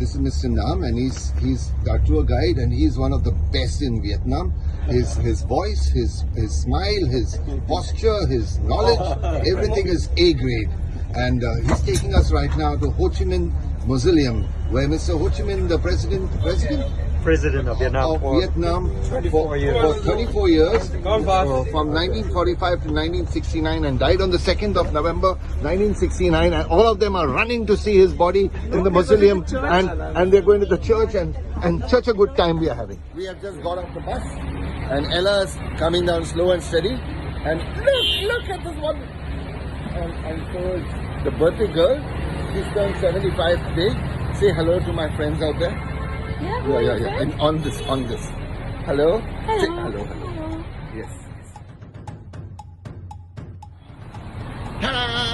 this is Mr. Nam, and he's our tour guide, and he's one of the best in Vietnam. His voice, his smile, his posture, his knowledge, everything is A grade. And he's taking us right now to Ho Chi Minh Mausoleum, where Mr. Ho Chi Minh, the president of Vietnam, for 34 years, from 1945 to 1969, and died on the 2nd of November 1969. And all of them are running to see his body in the mausoleum, and they're going to the church, and such a good time we are having. We have just got off the bus, and Ella's coming down slow and steady, and look at this one. And so the birthday girl, she's turned 75 today. Say hello to my friends out there. Yeah. And on this. Hello. Say hello. Yes. Ta-da!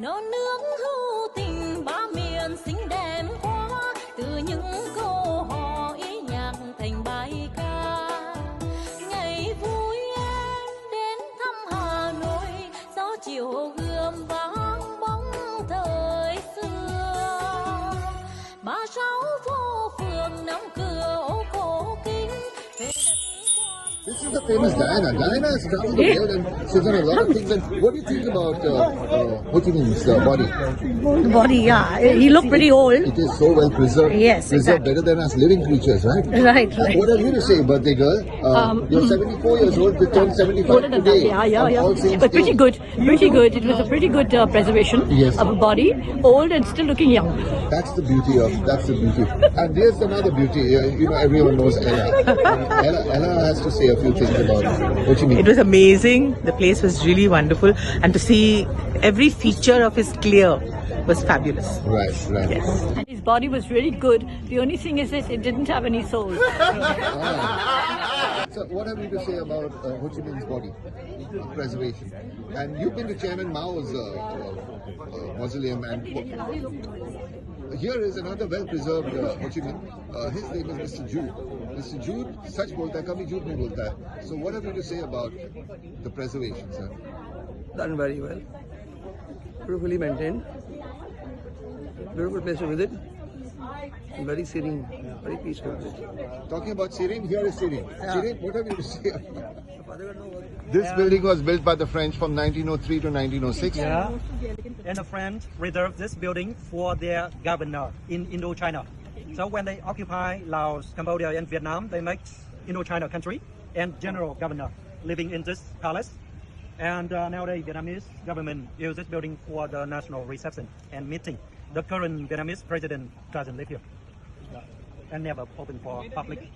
Non nước hữu tình ba miền xinh đẹp quá, từ những câu hò ý nhạc thành bài ca. Ngày vui em đến thăm Hà Nội, gió chiều gươm vang bóng thời xưa. 36 phố phường năm cửa ô cổ kính. This is the famous Diana. Diana has traveled the world and she's done a lot of things. And what do you think about Ho Chi Minh's body? The body, yeah. He looked pretty old. It is so well preserved. Yes, preserved exactly. better than us living creatures, right? Right. What have you to say, birthday girl? You're 74 years old. You turned 75 today. Yeah. But pretty good. It was a pretty good preservation of a body, old and still looking young. That's the beauty. And there's another beauty. Everyone knows Ella. Ella has to say a few things about Ho Chi Minh. It was amazing. The place was really wonderful, and to see every feature of his clear was fabulous. Right. Yes. And his body was really good. The only thing is that it didn't have any soul. So what have you to say about Ho Chi Minh's body preservation? And you've been to Chairman Mao's mausoleum, and here is another well-preserved Ho Chi Minh. His name is Mr. Jude. Mr. Jude, such bolta hai, kabhi jhoot nahi bolta hai. So what have you to say about the preservation, sir? Done very well. Beautifully maintained. Beautiful place to visit. And very serene, very peaceful place. Talking about serene, here is serene. Serene, what have you to say? This building was built by the French from 1903 to 1906. Yeah. And the French reserved this building for their governor in Indochina. So when they occupy Laos, Cambodia, and Vietnam, they make Indochina country and general governor living in this palace. And nowadays, Vietnamese government uses this building for the national reception and meeting. The current Vietnamese president doesn't live here and never open for public.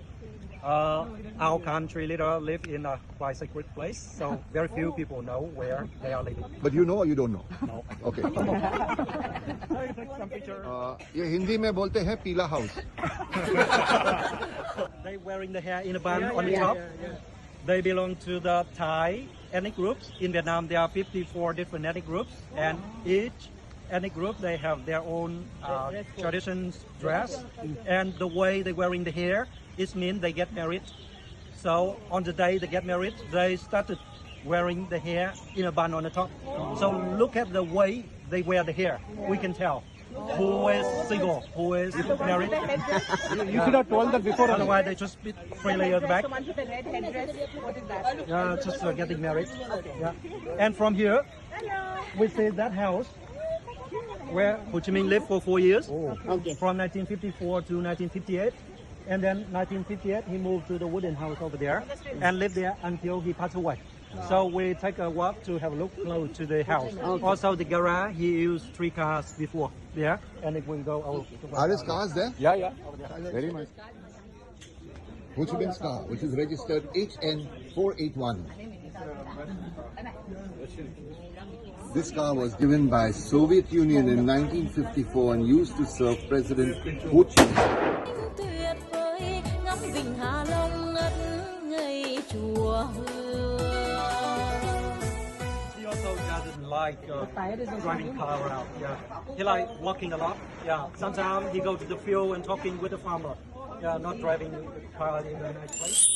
Our country leader live in a quite secret place, so very few people know where they are living. But you know or you don't know? No. Okay. Some picture. ये हिंदी में बोलते हैं पीला house. They wearing the hair in a bun on the top. They belong to the Thai ethnic groups. In Vietnam, there are 54 different ethnic groups, and each ethnic group, they have their own traditions, dress, and the way they wearing the hair, it means they get married. So on the day they get married, they started wearing the hair in a bun on the top. So look at the way they wear the hair. We can tell who is single, who is married. You should have told that before. Otherwise, they just spit freely at the back. Someone with a red headdress, what is that? Just getting married. Yeah. And from here, we see that house where Ho Chi Minh lived for 4 years, from 1954 to 1958. And then 1958, he moved to the wooden house over there and lived there until he passed away. So we take a walk to have a look close to the house. Also, the garage, he used 3 cars before there, and it will go over. Are his cars there? Yeah. Very nice. Ho Chi Minh's car, which is registered HN481. This car was given by Soviet Union in 1954 and used to serve President Ho Chi Minh. Tuyệt vời ngắm vịnh Hạ Long ngất chùa Hương. He also doesn't like driving car around. Yeah, he like walking a lot. Yeah, sometimes he go to the field and talking with the farmer. Yeah, not driving car in a nice place.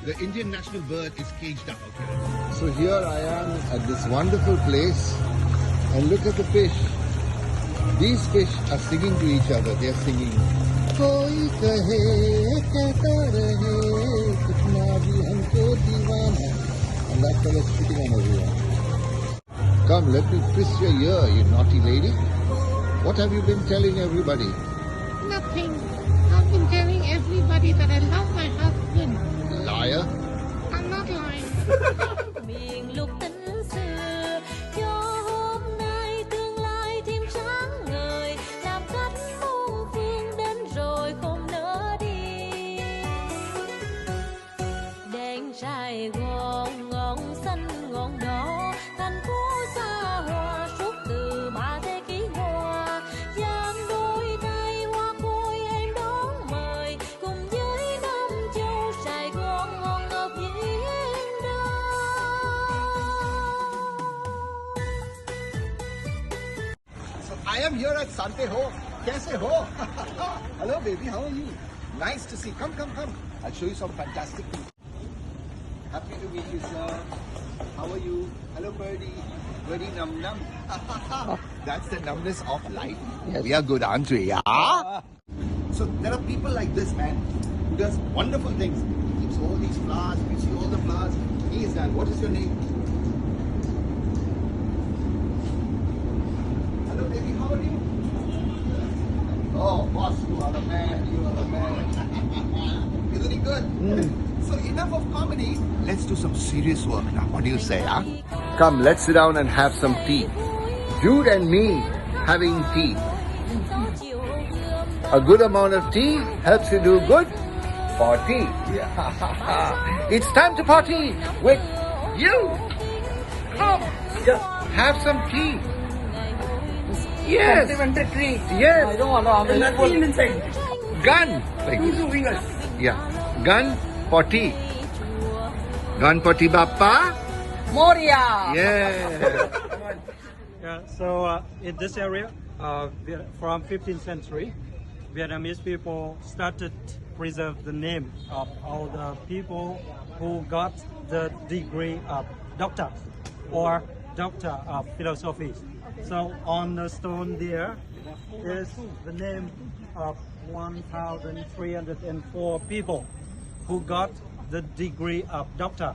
The Indian national bird is caged out. So here I am at this wonderful place, and look at the fish. These fish are singing to each other. They are singing. Koi kahe kehta rahe, kitna bhi humko deewana. And that fellow is shooting on everyone. Come, let me twist your ear, you naughty lady. What have you been telling everybody? Nothing. I've been telling everybody that I love my husband. Liar. I'm not lying. Miền lục tình xưa cho hôm nay tương lai thêm sáng ngời, làm khách muôn phương đến rồi không nỡ đi. Đèn Sài Gòn ngọn xanh ngọn đỏ, thành phố xa hoa suốt từ 3 thế kỷ qua. Giang đôi tay hoa khôi em đón mời, cùng với Nam Châu Sài Gòn ngon ngọt duyên đời. So I am here at Sante Ho. Kaise ho? Hello baby, how are you? Nice to see. Come, come, come. I'll show you some fantastic things. Happy to meet you, sir. How are you? Hello, birdie. Birdie num num. That's the numbness of life. Yes. We are good, aren't we? Yeah. So there are people like this man who does wonderful things. He keeps all these flowers. You see all the flowers. He is that. What is your name? Hello, baby. How are you? Oh, boss, you are the man. You are the man. Isn't he good? So enough of comedy. Let's do some serious work now. What do you say, huh? Come, let's sit down and have some tea. Jude and me having tea. A good amount of tea helps you do good party. It's time to party with you. Come, just have some tea. Yes. Tree. Yes. I don't want to. Nothing inside. Gun. Like Who's doing us? yeah. Gun potty. Gun potty Bappa. Moria. Yeah. Yeah, so in this area, from 15th century, Vietnamese people started to preserve the name of all the people who got the degree of doctor or doctor of philosophy. So on the stone there is the name of 1,304 people who got the degree of doctor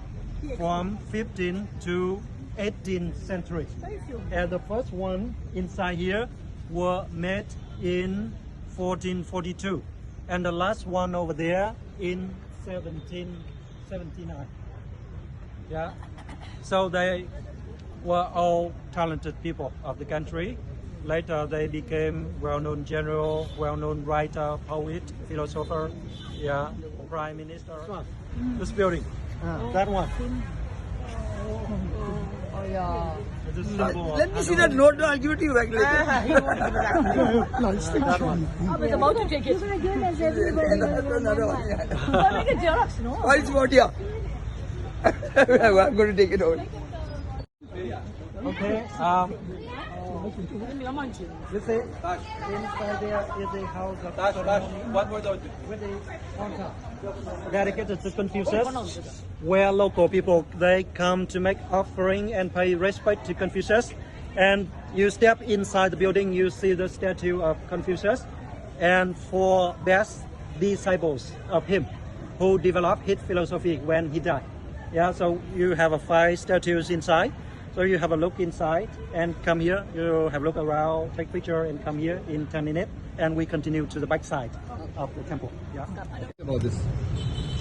from 15th to 18th century. And the first one inside here were made in 1442, and the last one over there in 1779. Yeah, so they were all talented people of the country. Later they became well-known general, well-known writer, poet, philosopher, yeah, prime minister. This building, that one. Oh yeah. It's a symbol of Let me see Hanoi. that note. I'll give it to you back later. That one. I was about to take it. Another one. Yeah. Don't make a Xerox, no? Oh, it's Moria. I'm going to take it out. Okay. You see, inside there is a house of ceremony with the altar dedicated to Confucius, where local people they come to make offering and pay respect to Confucius. And you step inside the building, you see the statue of Confucius, and four best disciples of him who developed his philosophy when he died. Yeah, so you have 5 statues inside. So you have a look inside and come here, you have a look around, take picture and come here in 10 minutes, and we continue to the back side of the temple. Yeah. About this.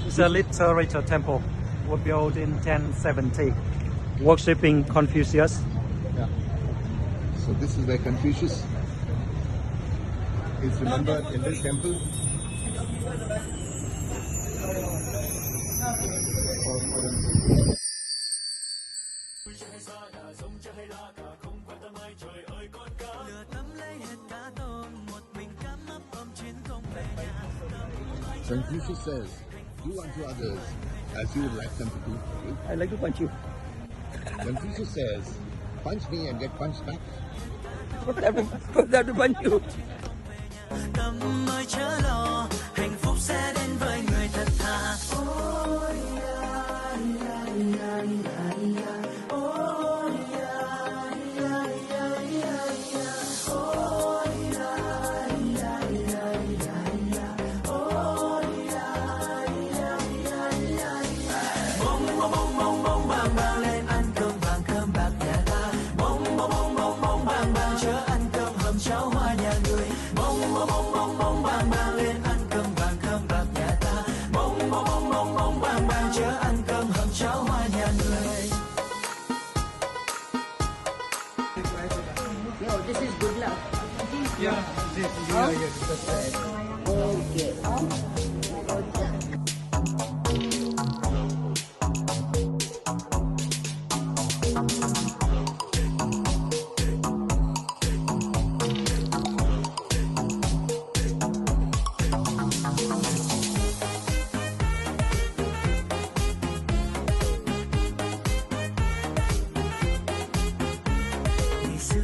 It's a literature temple, was built in 1070, worshipping Confucius. Yeah. So this is where Confucius is remembered in this temple. Confucius says, do unto others as you would like them to do for you. I'd like to punch you. Confucius says, punch me and get punched back. What's that to punch you? Tâm ơi chớ lo, hạnh phúc sẽ đến với người thật thà. No, this is good luck. Yeah, this is really good. That's right.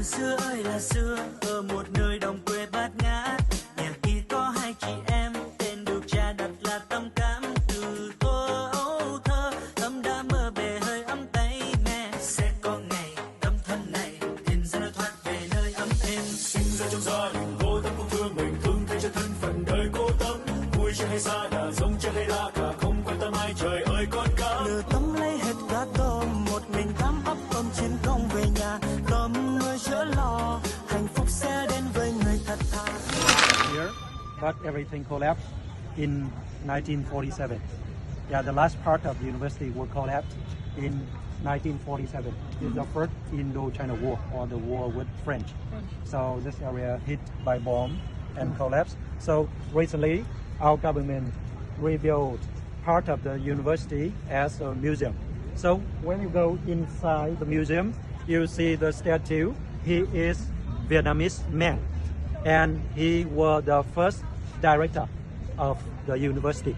Xưa ơi là xưa, ở một nơi đồng quê bát ngát, nhà kia có hai chị em, tên được cha đặt là Tâm Cảm. Từ thuở ấu thơ, Tâm đã mơ về hơi ấm tay mẹ, sẽ có ngày tấm thân này tìm ra nơi thoát về nơi ấm êm. Sinh ra trong gia đình cô Tâm cũng thương mình, thương thay cho thân phận đời cô Tâm. Vui chơi hay xa đà, giống chơi hay la cả, không quan tâm ai trời ơi con cá. Lừa Tâm lấy hết cá tôm, một mình Tâm ấp ôm chiến công về nhà. Tâm ơi chớ lo, hạnh phúc sẽ đến với người thật thà. Here, but everything collapsed in 1947. Yeah, the last part of the university will collapse in 1947. It's the first Indo-China War, or the war with French. So this area hit by bomb and collapsed. So recently, our government rebuilt part of the university as a museum. So when you go inside the museum, you see the statue. He is Vietnamese man, and he was the first director of the university.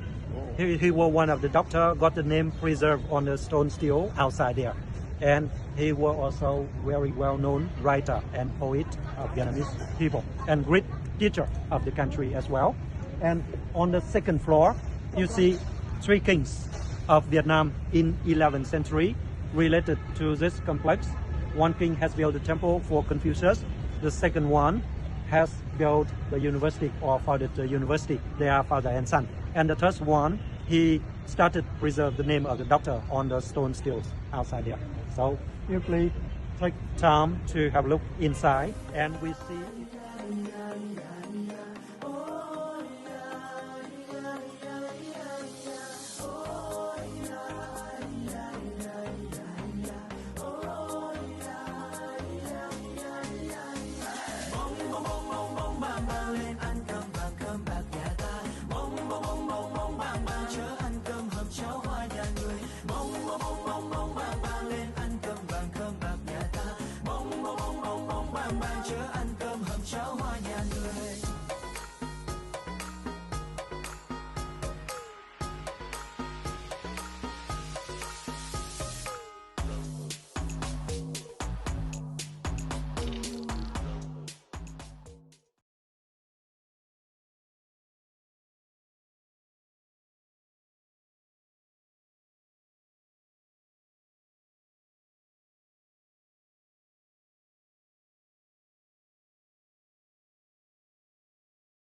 He was one of the doctor, got the name preserved on the stone still outside there. And he was also very well-known writer and poet of Vietnamese people, and great teacher of the country as well. And on the second floor, you see three kings of Vietnam in 11th century related to this complex. One king has built a temple for Confucius. The second one has built the university or founded the university. They are father and son. And the third one, he started preserve the name of the doctor on the stone stills outside there. So you please take time to have a look inside, and we see